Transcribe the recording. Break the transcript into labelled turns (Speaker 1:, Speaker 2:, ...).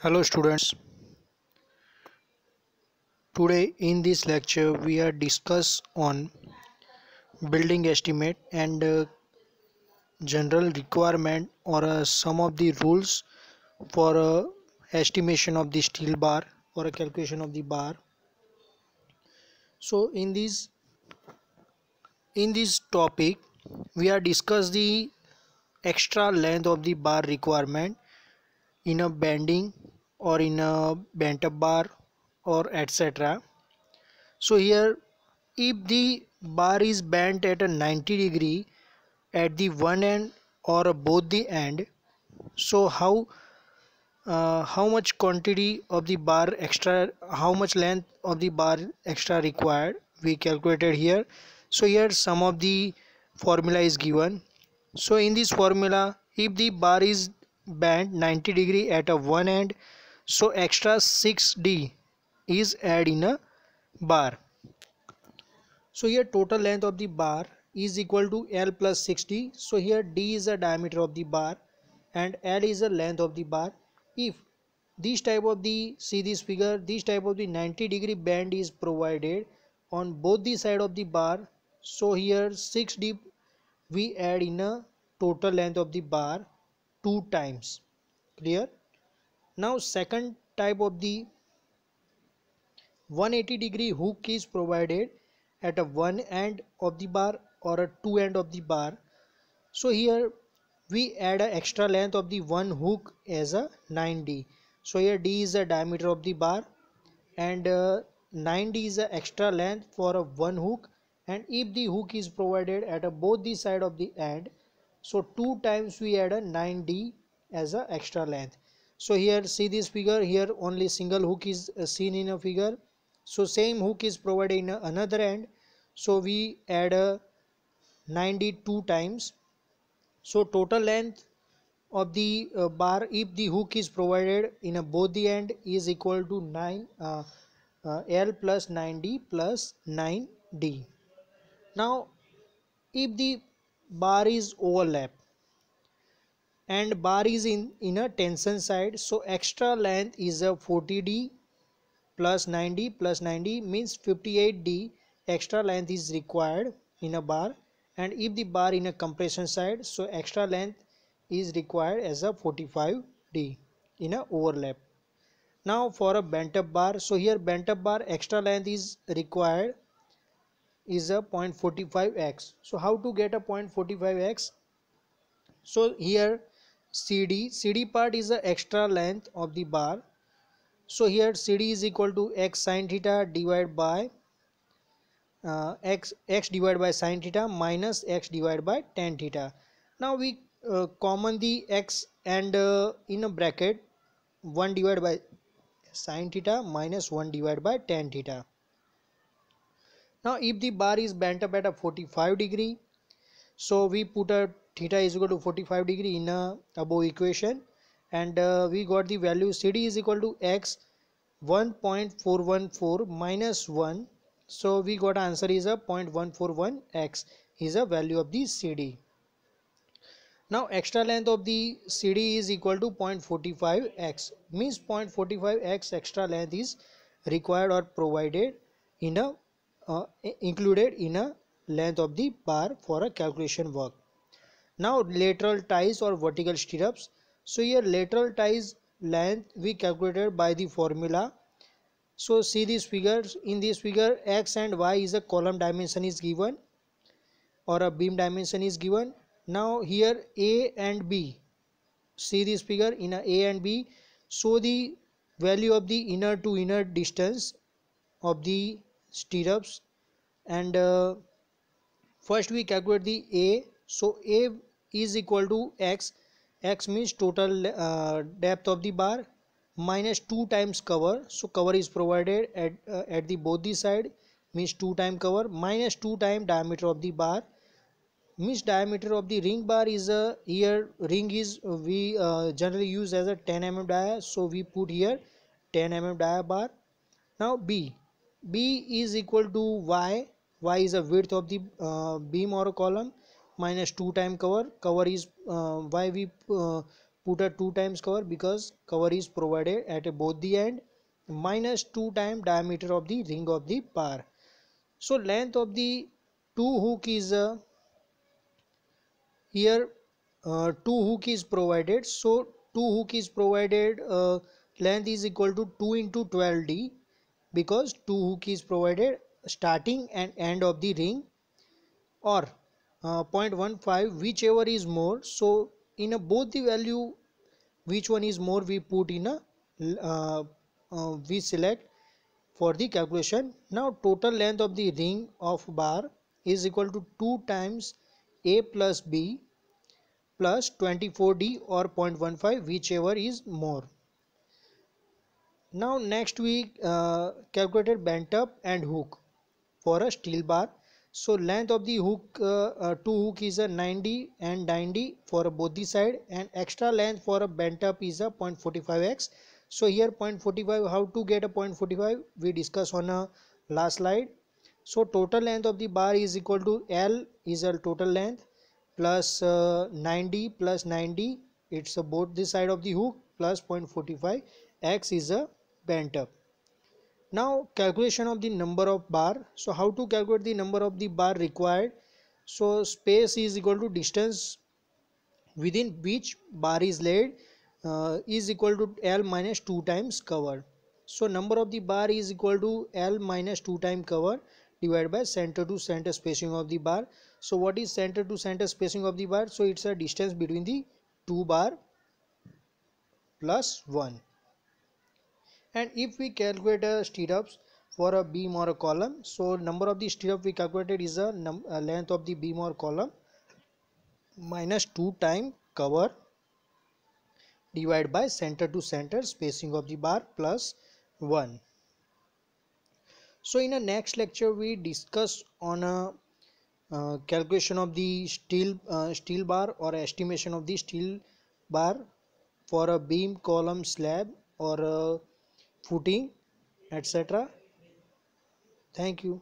Speaker 1: Hello students, today in this lecture we are discuss on building estimate and general requirement or some of the rules for estimation of the steel bar or a calculation of the bar. So in this topic we are discuss the extra length of the bar requirement in a bending or in a bent up bar or etc. So here if the bar is bent at a 90 degree at the one end or both the end, so how much quantity of the bar extra, how much length of the bar extra required, we calculated here. So here some of the formula is given. So in this formula, if the bar is bent 90 degree at a one end, so extra 6d is add in a bar. So here total length of the bar is equal to L plus 60. So here D is the diameter of the bar and L is the length of the bar. If this type of the, see this figure, this type of the 90-degree bend is provided on both the side of the bar. So here 6D we add in a total length of the bar 2 times. Clear? Now second type of the 180-degree hook is provided at a one end of the bar or a two end of the bar. So here we add a extra length of the one hook as a 9d. So here d is the diameter of the bar and 9d is the extra length for a one hook, and if the hook is provided at a both the side of the end, so two times we add a 9d as a extra length. So here see this figure, here only single hook is seen in a figure. So same hook is provided in another end, so we add a 9d two times. So total length of the bar if the hook is provided in a both the end is equal to 9 L plus 9d plus 9d. Now if the bar is overlap and bar is in a tension side, so extra length is a 40d plus 9d plus 9d means 58d extra length is required in a bar. And if the bar in a compression side, so extra length is required as a 45d in a overlap. Now for a bent up bar, so here bent up bar extra length is required is a 0.45x. So how to get a 0.45x? So here CD part is the extra length of the bar. So here CD is equal to x sin theta divided by x divided by sin theta minus x divided by tan theta. Now we common the x and in a bracket 1 divided by sin theta minus 1 divided by tan theta. Now if the bar is bent up at a 45 degree, so we put a theta is equal to 45 degree in a above equation, and we got the value CD is equal to x 1.414 minus 1. So we got answer is a 0.141x is a value of the CD. Now extra length of the CD is equal to 0.45x, means 0.45x extra length is required or provided in a included in a length of the bar for a calculation work. Now lateral ties or vertical stirrups. So here lateral ties length we calculated by the formula. So see this figure, in this figure x and y is a column dimension is given or a beam dimension is given. Now here A and B, see this figure in A and B, so the value of the inner to inner distance of the stirrups, and first we calculate the A. So A is equal to x means total depth of the bar minus 2 times cover. So cover is provided at the both the side, means 2 time cover, minus 2 time diameter of the bar, means diameter of the ring bar is a, here ring is we generally use as a 10 mm dia, so we put here 10 mm dia bar. Now B is equal to y is a width of the beam or column minus 2 time cover is why we put a 2 times cover because cover is provided at both the end, minus 2 times diameter of the ring of the bar. So length of the two hook is here, two hook is provided. So two hook is provided, length is equal to 2 into 12d because two hook is provided starting and end of the ring, or 0.15 whichever is more. So in a both the value which one is more we put in a we select for the calculation. Now total length of the ring of bar is equal to 2 times a plus b plus 24d or 0.15 whichever is more. Now next we calculated bent up and hook for a steel bar. So length of the hook, two hook is a 90 and 90 for both the side, and extra length for a bent up is a 0.45x. So here 0.45, how to get a 0.45 we discuss on a last slide. So total length of the bar is equal to L is a total length plus 90 plus 90, it's both the side of the hook, plus 0.45, x is a bent up. Now calculation of the number of bar. So how to calculate the number of the bar required? So space is equal to distance within which bar is laid, is equal to L minus 2 times cover. So number of the bar is equal to L minus 2 times cover divided by center to center spacing of the bar. So what is center to center spacing of the bar? So it's a distance between the two bar plus 1. And if we calculate a stirrups for a beam or a column, so number of the stirrup we calculated is a length of the beam or column minus 2 times cover divided by center to center spacing of the bar plus 1. So in the next lecture we discuss on a calculation of the steel bar or estimation of the steel bar for a beam, column, slab or a footing, etc. Thank you.